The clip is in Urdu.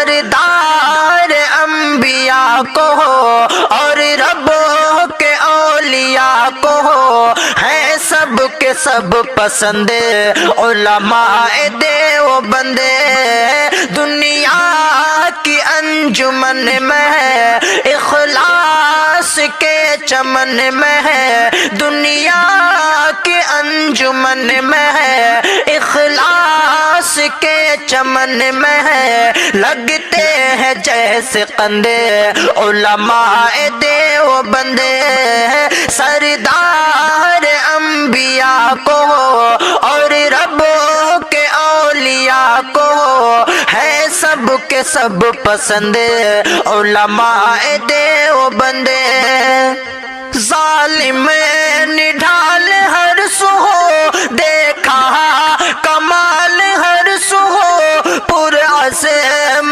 سردار انبیاء کو اور رب کے اولیاء کو ہیں سب کے سب پسند علماء دیوبند دنیا کی انجمن میں ہے اخلاص کے چمن میں ہے دنیا کی انجمن میں ہے اخلاص کے چمن میں ہے لگتے ہیں جیسے قندے علماء دیوبند سردار انبیاء کو اور رب کے اولیاء کو ہے سب کے سب پسند علماء دیوبند ظالم نڈھال ہر سو دیکھا کمال ہر سو پر عزم